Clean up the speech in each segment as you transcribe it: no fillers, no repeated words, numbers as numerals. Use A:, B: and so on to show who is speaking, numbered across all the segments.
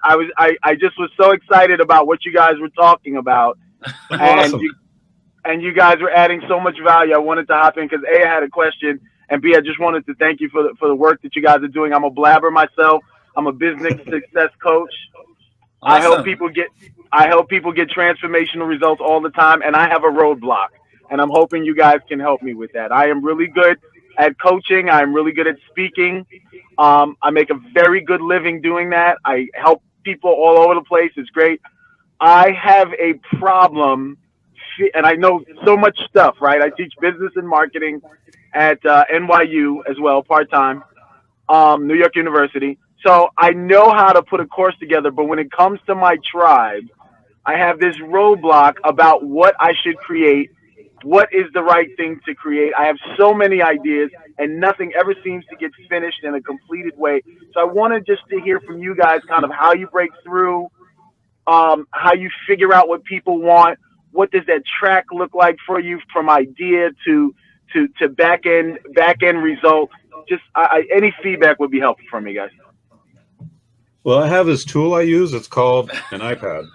A: I just was so excited about what you guys were talking about, and
B: Awesome.
A: you guys were adding so much value. I wanted to hop in because A, I had a question, and B, I just wanted to thank you for the work that you guys are doing. I'm a blabber myself. I'm a business success coach. I help
C: Awesome.
A: people get I help people get transformational results all the time, and I have a roadblock, and I'm hoping you guys can help me with that. I am really good at coaching. I'm really good at speaking. I make a very good living doing that. I help people all over the place. It's great. I have a problem, and I know so much stuff, right? I teach business and marketing at NYU as well, part time, New York University. So I know how to put a course together, but when it comes to my tribe, I have this roadblock about what I should create, what is the right thing to create. I have so many ideas, and nothing ever seems to get finished in a completed way. So I wanted just to hear from you guys kind of how you break through, how you figure out what people want. What does that track look like for you from idea to back end result? Just any feedback would be helpful for me, guys.
B: Well, I have this tool I use. It's called an iPad.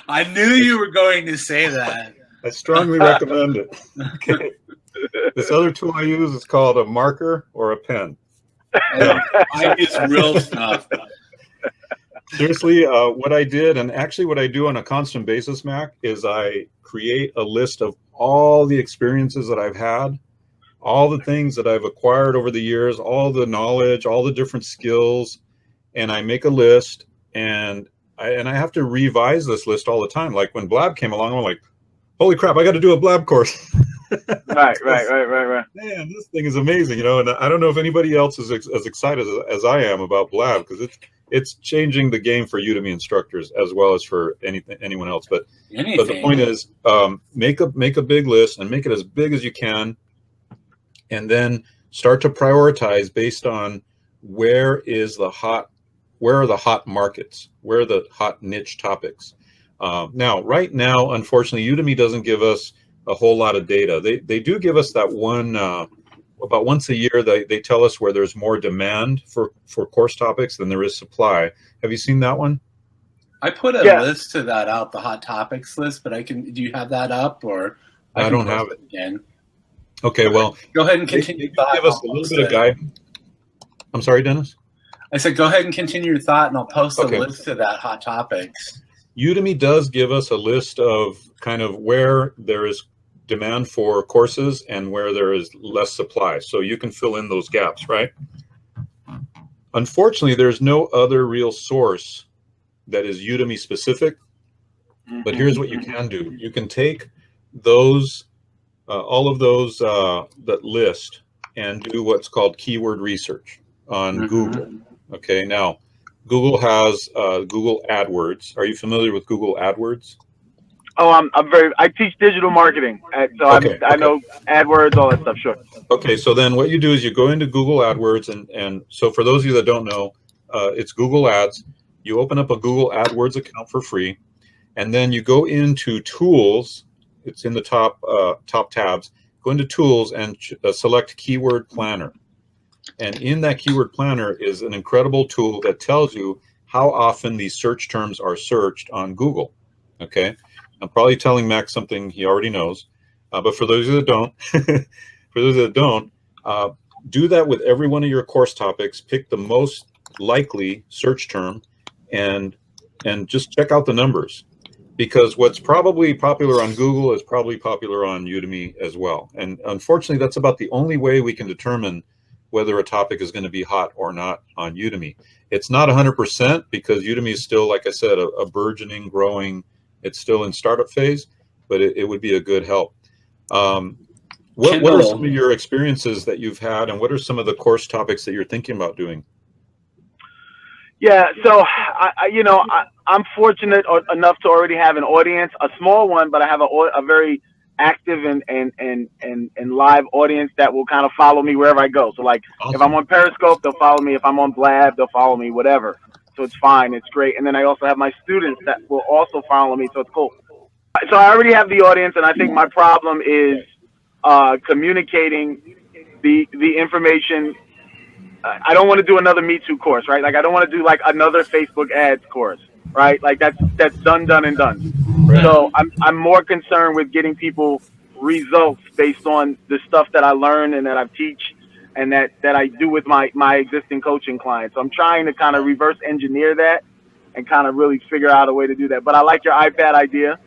C: I knew you were going to say that.
B: I strongly recommend it. Okay. This other tool I use is called a marker or a pen.
C: I use real stuff.
B: Seriously, what I did, and actually what I do on a constant basis, Mac, is I create a list of all the experiences that I've had, all the things that I've acquired over the years, all the knowledge, all the different skills, and I make a list, and I have to revise this list all the time. Like when Blab came along, I'm like, holy crap, I got to do a Blab course.
A: Right.
B: Man, this thing is amazing, you know. And I don't know if anybody else is as excited as I am about Blab, because it's changing the game for Udemy instructors as well as for anyone else. But the point is, make a big list and make it as big as you can, and then start to prioritize based on where are the hot markets, where are the hot niche topics. Right now, unfortunately, Udemy doesn't give us a whole lot of data. They do give us that one about once a year. They tell us where there's more demand for course topics than there is supply. Have you seen that one?
C: I put a list to that out, the hot topics list, but do you have that up, or
B: I don't have it
C: again?
B: Okay, well,
C: go ahead and continue.
B: They give us a little bit of guidance. I'm sorry, Dennis?
C: I said, go ahead and continue your thought, and I'll post a list to that hot topics.
B: Udemy does give us a list of kind of where there is demand for courses and where there is less supply. So you can fill in those gaps, right? Unfortunately, there's no other real source that is Udemy specific. But here's what you can do. You can take those, all of those that list, and do what's called keyword research on Google. Okay, now Google has Google AdWords. Are you familiar with Google AdWords?
A: Oh, I teach digital marketing, so I know AdWords, all that stuff. Sure.
B: Okay, so then what you do is you go into Google AdWords, and so for those of you that don't know, it's Google Ads. You open up a Google AdWords account for free, and then you go into Tools. It's in the top tabs. Go into Tools and select Keyword Planner. And in that Keyword Planner is an incredible tool that tells you how often these search terms are searched on Google. Okay, I'm probably telling Max something he already knows, but for those that don't, do that with every one of your course topics. Pick the most likely search term, and just check out the numbers, because what's probably popular on Google is probably popular on Udemy as well. And unfortunately, that's about the only way we can determine whether a topic is going to be hot or not on Udemy. It's not 100% because Udemy is still, like I said, a burgeoning, growing. It's still in startup phase, but it would be a good help. What are some of your experiences that you've had, and what are some of the course topics that you're thinking about doing?
A: Yeah, so I'm fortunate enough to already have an audience, a small one, but I have a very active and live audience that will kind of follow me wherever I go. So like, awesome. If I'm on Periscope, they'll follow me. If I'm on Blab, they'll follow me, whatever. So it's fine. It's great. And then I also have my students that will also follow me. So it's cool. So I already have the audience, and I think my problem is communicating the information I don't want to do another Me Too course, right? Like I don't want to do like another Facebook ads course, right? Like that's done and done.
C: Right.
A: So I'm more concerned with getting people results based on the stuff that I learn and that I teach and that I do with my existing coaching clients. So I'm trying to kind of reverse engineer that and kind of really figure out a way to do that. But I like your iPad idea,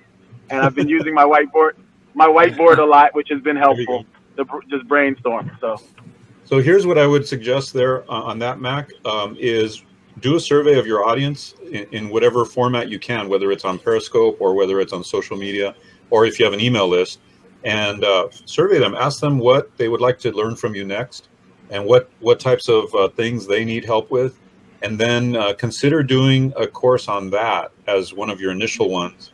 A: and I've been using my whiteboard a lot, which has been helpful to just brainstorm.
B: So here's what I would suggest there on that, Mac, is do a survey of your audience in whatever format you can, whether it's on Periscope or whether it's on social media, or if you have an email list, and survey them. Ask them what they would like to learn from you next, and what types of things they need help with, and then consider doing a course on that as one of your initial ones.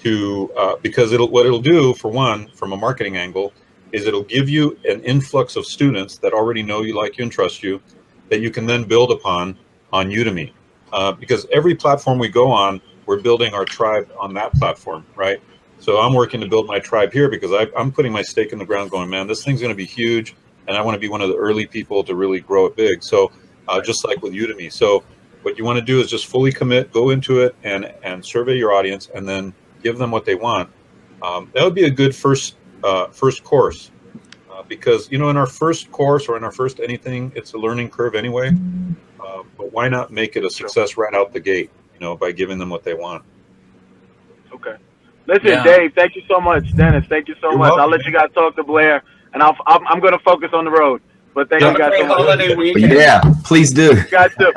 B: Because what it'll do, for one, from a marketing angle, is it'll give you an influx of students that already know you, like you, and trust you, that you can then build upon on Udemy. Because every platform we go on, we're building our tribe on that platform, right? So I'm working to build my tribe here because I'm putting my stake in the ground going, man, this thing's going to be huge, and I want to be one of the early people to really grow it big. So just like with Udemy. So what you want to do is just fully commit, go into it, and survey your audience, and then give them what they want. That would be a good first course, because in our first course or in our first anything, it's a learning curve anyway. But why not make it a success right out the gate? By giving them what they want.
A: Okay. Listen, Dave, thank you so much. Dennis, thank you so much.
B: Welcome.
A: I'll let you guys talk to Blair, and I'm going to focus on the road. But thank you guys so much.
C: Holiday weekend.
D: Yeah, please do.
A: You guys too.